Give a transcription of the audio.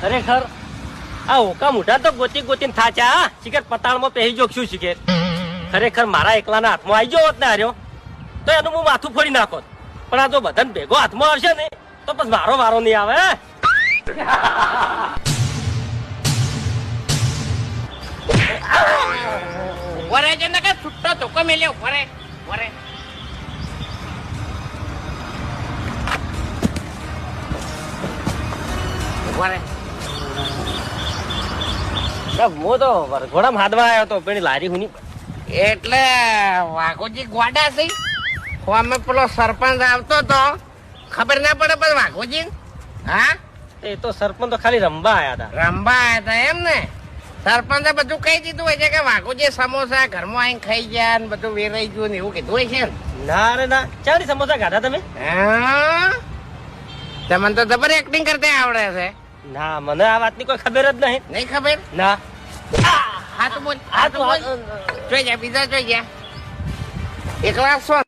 ખરેખર આ ઓકા મોઢા તો ગોતી ગોતીને થાચા શિખર પતાળમાં પહેરી જો શું શિખર ખરેખર મારા એકલાના હાથમાં આવી ગયો હોત ને હાર્યો તો એનું હું માથું ફોડી નાખો પણ આ જો બધાને ભેગો હાથમાં આવશે ને તો પછી મારો વારો નહીં આવે વરે છે ને કે છૂટો ધોકો મેલ્યો વરે વરે વરે હું તો વરઘોડામાં હાથમાં આવ્યો તો પેલી લારી હુની એટલે વાઘોજી ગોડા છે અમે પેલો સરપંચ આવતો તો ખબર ના પડે પણ વાઘોજી હા એ તો સરપંચ તો ખાલી રમવા આવ્યા હતા રંબા આવ્યા હતા એમ ને સરપંચે બધું કહી દીધું હોય છે કે વાઘોજી સમોસા ઘરમાં આવીને ખાઈ ગયા ને બધું વેરાઈ ગયું ને એવું કીધું હોય છે ને ના રે ના ચાલી સમોસા ખાધા તમે હા તમને તો જબર એક્ટિંગ કરતા આવડે છે ના મને આ વાતની કોઈ ખબર જ નહીં નહીં ખબર ના હા તો બોલ હા તો બોલ જોઈ જા બીજા જોઈ જા એકલા છો